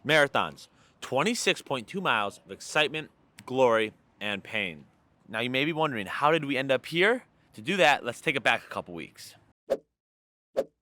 Marathons, 26.2 miles of excitement, glory, and pain. Now you may be wondering, how did we end up here? To do that, let's take it back a couple weeks.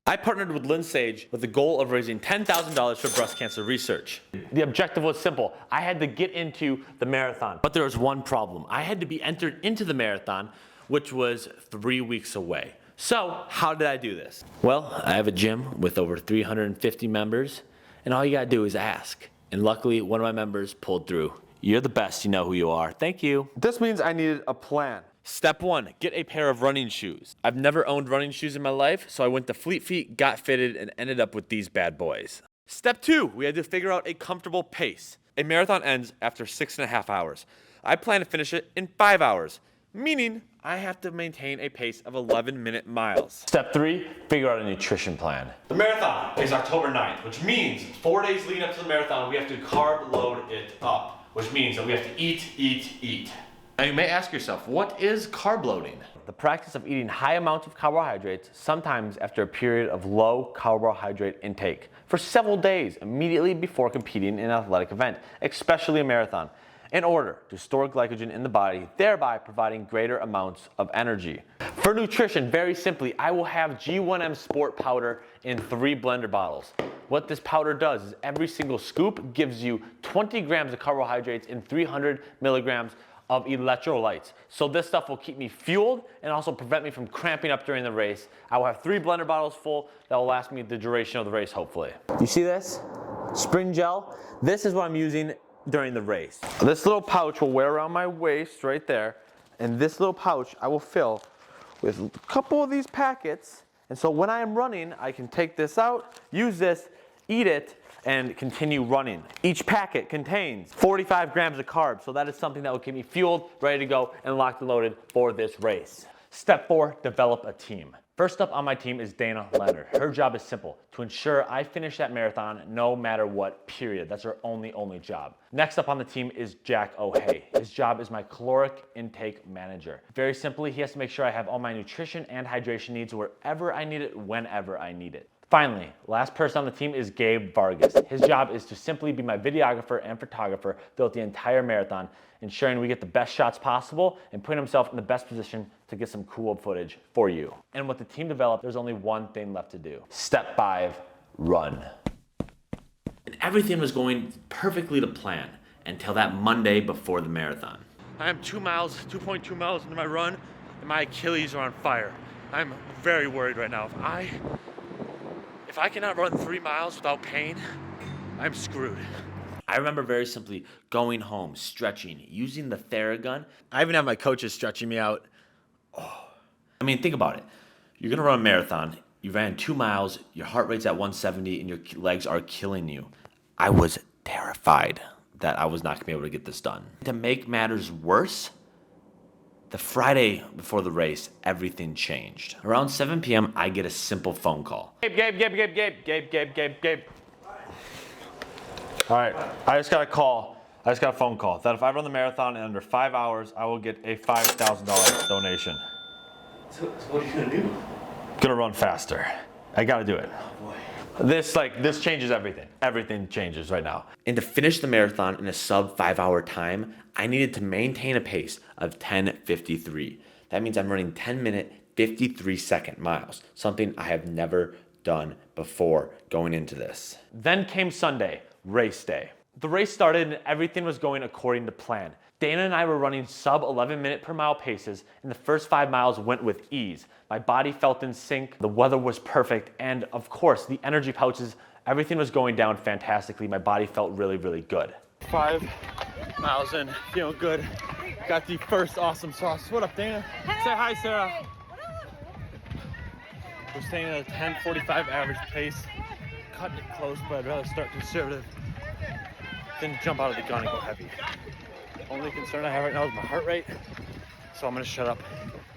I partnered with Lynn Sage with the goal of raising $10,000 for breast cancer research. The objective was simple. I had to get into the marathon. But there was one problem. I had to be entered into the marathon, which was 3 weeks away. So how did I do this? Well, I have a gym with over 350 members, and all you gotta do is ask. And luckily, one of my members pulled through. You're the best, you know who you are. Thank you. This means I needed a plan. Step 1, get a pair of running shoes. I've never owned running shoes in my life, so I went to Fleet Feet, got fitted, and ended up with these bad boys. Step 2, we had to figure out a comfortable pace. A marathon ends after 6.5 hours. I plan to finish it in 5 hours, meaning I have to maintain a pace of 11-minute miles. Step 3, figure out a nutrition plan. The marathon is October 9th, which means 4 days leading up to the marathon, we have to carb load it up, which means that we have to eat. Now you may ask yourself, what is carb loading? The practice of eating high amounts of carbohydrates, sometimes after a period of low carbohydrate intake, for several days immediately before competing in an athletic event, especially a marathon, in order to store glycogen in the body, thereby providing greater amounts of energy. For nutrition, very simply, I will have G1M Sport Powder in 3 blender bottles. What this powder does is every single scoop gives you 20 grams of carbohydrates and 300 milligrams of electrolytes. So this stuff will keep me fueled and also prevent me from cramping up during the race. I will have 3 blender bottles full that will last me the duration of the race, hopefully. You see this? Spring gel. This is what I'm using during the race. This little pouch will wear around my waist right there, and this little pouch I will fill with a couple of these packets, and so when I am running, I can take this out, use this, eat it, and continue running. Each packet contains 45 grams of carbs, so that is something that will keep me fueled, ready to go, and locked and loaded for this race. Step 4, develop a team. First up on my team is Dana Leonard. Her job is simple, to ensure I finish that marathon no matter what, period. That's her only job. Next up on the team is Jack O'Hay. His job is my caloric intake manager. Very simply, he has to make sure I have all my nutrition and hydration needs wherever I need it, whenever I need it. Finally, last person on the team is Gabe Vargas. His job is to simply be my videographer and photographer throughout the entire marathon, ensuring we get the best shots possible and putting himself in the best position to get some cool footage for you. And with the team developed, there's only one thing left to do. Step 5, run. And everything was going perfectly to plan until that Monday before the marathon. I am 2.2 miles into my run, and my Achilles are on fire. I'm very worried right now. If I cannot run 3 miles without pain, I'm screwed. I remember very simply going home, stretching, using the Theragun. I even have my coaches stretching me out. Oh. I mean, think about it. You're gonna run a marathon, you ran 2 miles, your heart rate's at 170, and your legs are killing you. I was terrified that I was not gonna be able to get this done. To make matters worse, the Friday before the race, everything changed. Around 7 p.m., I get a simple phone call. Gabe. All right, I just got a phone call that if I run the marathon in under 5 hours, I will get a $5,000 donation. So what are you gonna do? Gonna run faster. I gotta do it. Oh boy. This changes everything. Everything changes right now. And to finish the marathon in a sub 5 hour time, I needed to maintain a pace of 10:53. That means I'm running 10-minute, 53-second miles, something I have never done before going into this. Then came Sunday, race day. The race started and everything was going according to plan. Dana and I were running sub 11-minute per mile paces, and the first 5 miles went with ease. My body felt in sync, the weather was perfect, and of course, the energy pouches, everything was going down fantastically. My body felt really good. 5 miles in, feeling good. Got the first awesome sauce. What up, Dana? Hey, Say hi, Sarah. hey, We're staying at a 10:45 average pace. Cutting it close, but I'd rather start conservative than jump out of the gun and go heavy. Only concern I have right now is my heart rate, so I'm gonna shut up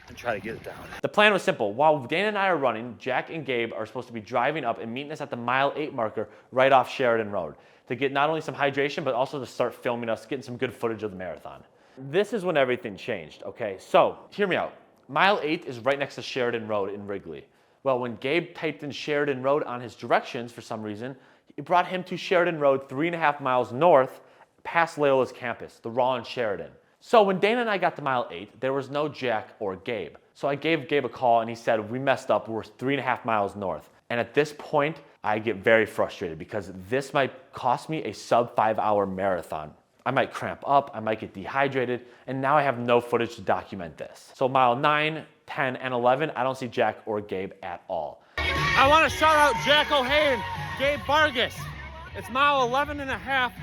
and try to get it down. The plan was simple. While Dana and I are running, Jack and Gabe are supposed to be driving up and meeting us at the mile 8 marker right off Sheridan Road to get not only some hydration, but also to start filming us, getting some good footage of the marathon. This is when everything changed, okay? So, hear me out. Mile 8 is right next to Sheridan Road in Wrigley. Well, when Gabe typed in Sheridan Road on his directions for some reason, It brought him to Sheridan Road, 3.5 miles north, past Loyola's campus, the Raw in Sheridan. So when Dana and I got to mile 8, there was no Jack or Gabe. So I gave Gabe a call and he said, we messed up, we're 3.5 miles north. And at this point, I get very frustrated because this might cost me a sub 5-hour marathon. I might cramp up, I might get dehydrated, and now I have no footage to document this. So mile 9, 10, and 11, I don't see Jack or Gabe at all. I want to shout out Jack O'Hay and Gabe Vargas. It's mile 11 and a half,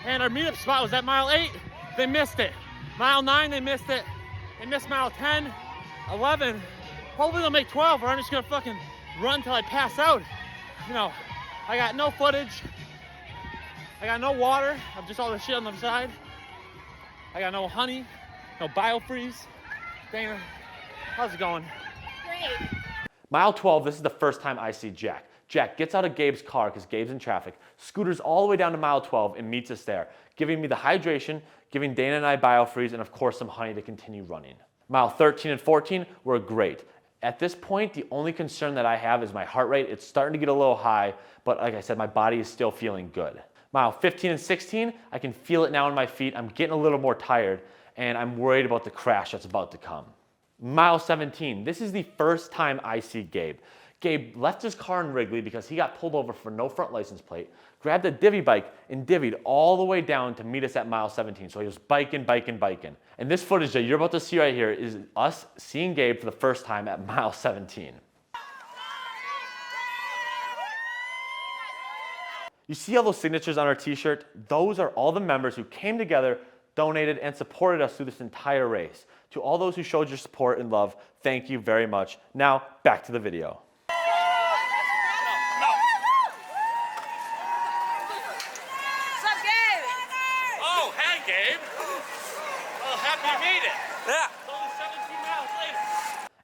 and our meetup spot was at mile 8. They missed it. Mile 9, they missed it. They missed mile 10, 11. Hopefully they'll make 12, or I'm just gonna fucking run until I pass out. You know, I got no footage. I got no water. I'm just all the shit on the side. I got no honey, no biofreeze. Dana, how's it going? Great. Mile 12, this is the first time I see Jack. Jack gets out of Gabe's car because Gabe's in traffic, scooters all the way down to mile 12 and meets us there, giving me the hydration, giving Dana and I biofreeze, and of course some honey to continue running. Mile 13 and 14 were great. At this point, the only concern that I have is my heart rate. It's starting to get a little high, but like I said, my body is still feeling good. Mile 15 and 16, I can feel it now in my feet. I'm getting a little more tired, and I'm worried about the crash that's about to come. Mile 17, this is the first time I see Gabe. Gabe left his car in Wrigley because he got pulled over for no front license plate, grabbed a divvy bike and divvied all the way down to meet us at mile 17. So he was biking. And this footage that you're about to see right here is us seeing Gabe for the first time at mile 17. You see all those signatures on our t-shirt? Those are all the members who came together, donated, and supported us through this entire race. To all those who showed your support and love, thank you very much. Now, back to the video. What's up, Gabe? Oh, hey, Gabe. Oh, happy you made it. Yeah. Only 17 miles later.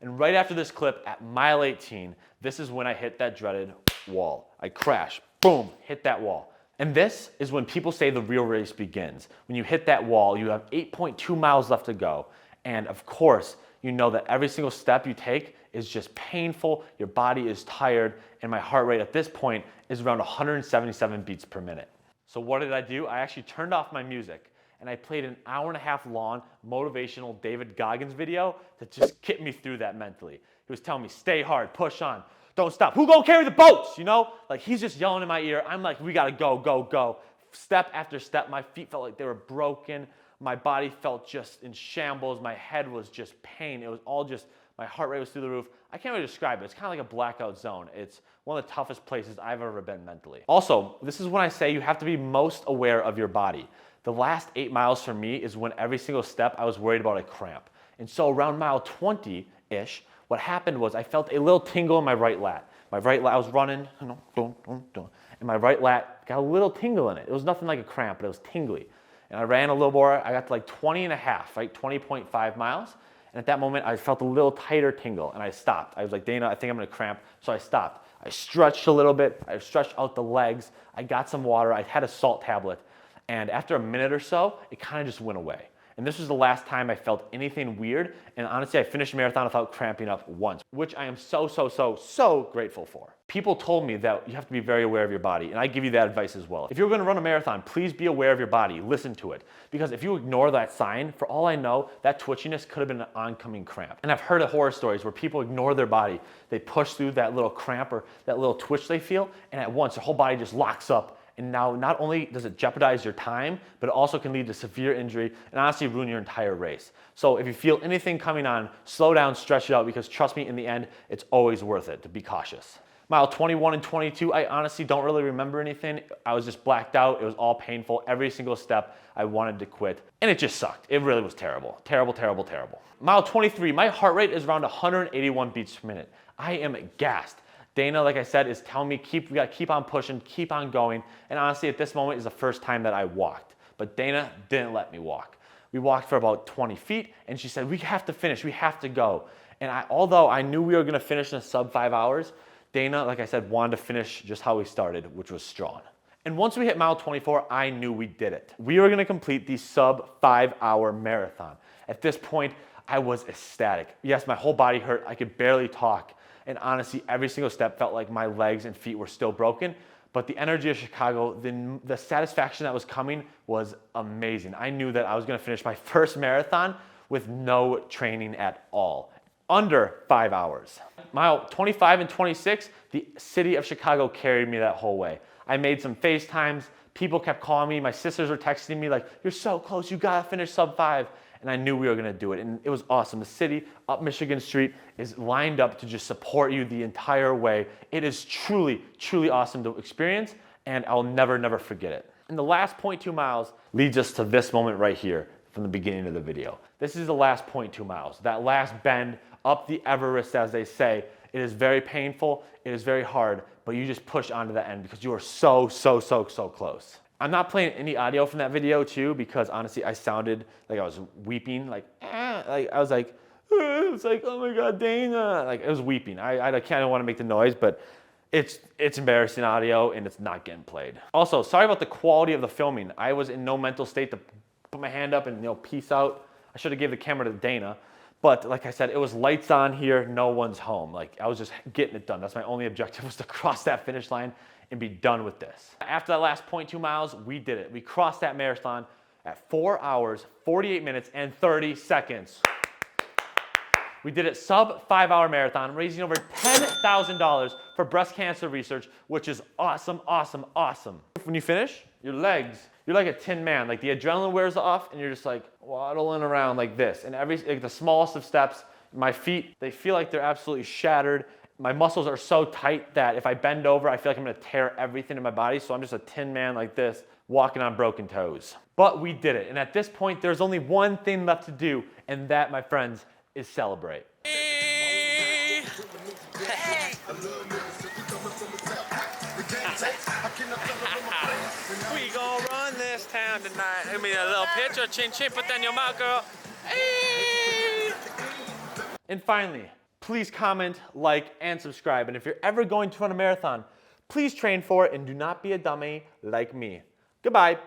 And right after this clip, at mile 18, this is when I hit that dreaded wall. I crash, boom, hit that wall. And this is when people say the real race begins. When you hit that wall, you have 8.2 miles left to go. And of course, you know that every single step you take is just painful, your body is tired, and my heart rate at this point is around 177 beats per minute. So what did I do? I actually turned off my music and I played an hour-and-a-half long motivational David Goggins video to just get me through that mentally. He was telling me, stay hard, push on, don't stop. Who gonna carry the boats, you know? Like he's just yelling in my ear. I'm like, we gotta go, go, go. Step after step, my feet felt like they were broken. My body felt just in shambles. My head was just pain. It was all just, my heart rate was through the roof. I can't really describe it. It's kind of like a blackout zone. It's one of the toughest places I've ever been mentally. Also, this is when I say you have to be most aware of your body. The last 8 miles for me is when every single step I was worried about a cramp. And so around mile 20-ish, what happened was I felt a little tingle in my right lat. My right lat, I was running, you know, boom, boom, boom, and my right lat got a little tingle in it. It was nothing like a cramp, but it was tingly. And I ran a little more, I got to like 20 and a half, right? 20.5 miles. And at that moment, I felt a little tighter tingle and I stopped. I was like, Dana, I think I'm gonna cramp. So I stopped. I stretched a little bit. I stretched out the legs. I got some water. I had a salt tablet. And after a minute or so, it kind of just went away. And this was the last time I felt anything weird. And honestly, I finished a marathon without cramping up once, which I am so grateful for. People told me that you have to be very aware of your body, and I give you that advice as well. If you're gonna run a marathon, please be aware of your body, listen to it. Because if you ignore that sign, for all I know, that twitchiness could have been an oncoming cramp. And I've heard of horror stories where people ignore their body. They push through that little cramp or that little twitch they feel, and at once their whole body just locks up. And now not only does it jeopardize your time, but it also can lead to severe injury and honestly ruin your entire race. So if you feel anything coming on, slow down, stretch it out, because trust me, in the end, it's always worth it to be cautious. Mile 21 and 22, I honestly don't really remember anything. I was just blacked out. It was all painful. Every single step, I wanted to quit. And it just sucked. It really was terrible. Terrible, terrible, terrible. Mile 23, my heart rate is around 181 beats per minute. I am gassed. Dana, like I said, is telling me we gotta keep on pushing, keep on going. And honestly, at this moment is the first time that I walked. But Dana didn't let me walk. We walked for about 20 feet and she said, we have to finish, we have to go. And although I knew we were gonna finish in sub 5 hours, Dana, like I said, wanted to finish just how we started, which was strong. And once we hit mile 24, I knew we did it. We were gonna complete the sub 5 hour marathon. At this point, I was ecstatic. Yes, my whole body hurt, I could barely talk. And honestly, every single step felt like my legs and feet were still broken, but the energy of Chicago, the satisfaction that was coming was amazing. I knew that I was gonna finish my first marathon with no training at all, under 5 hours. Mile 25 and 26, the city of Chicago carried me that whole way. I made some FaceTimes, people kept calling me, my sisters were texting me like, you're so close, you gotta finish sub 5. And I knew we were gonna do it, and it was awesome. The city up Michigan Street is lined up to just support you the entire way. It is truly, truly awesome to experience, and I'll never, never forget it. And the last 0.2 miles leads us to this moment right here from the beginning of the video. This is the last 0.2 miles, that last bend up the Everest, as they say. It is very painful, it is very hard, but you just push onto the end because you are so, so, so, so close. I'm not playing any audio from that video too, because honestly, I sounded like I was weeping, like I was like, it's like, oh my God, Dana. Like, I was weeping. I kind of want to make the noise, but it's embarrassing audio and it's not getting played. Also, sorry about the quality of the filming. I was in no mental state to put my hand up and, peace out. I should have gave the camera to Dana. But like I said, it was lights on here, no one's home. Like, I was just getting it done. That's my only objective, was to cross that finish line and be done with this. After that last 0.2 miles, we did it. We crossed that marathon at 4 hours, 48 minutes, and 30 seconds. We did it sub 5 hour marathon, raising over $10,000 for breast cancer research, which is awesome, awesome, awesome. When you finish, your legs, you're like a tin man. Like, the adrenaline wears off and you're just like waddling around like this. And the smallest of steps, my feet, they feel like they're absolutely shattered. My muscles are so tight that if I bend over, I feel like I'm gonna tear everything in my body. So I'm just a tin man like this, walking on broken toes. But we did it. And at this point, there's only one thing left to do. And that, my friends, is celebrate. We gon' run this town tonight. Give me a little picture, chin chin, put that in your mouth, girl. Hey. And finally, please comment, like, and subscribe. And if you're ever going to run a marathon, please train for it and do not be a dummy like me. Goodbye.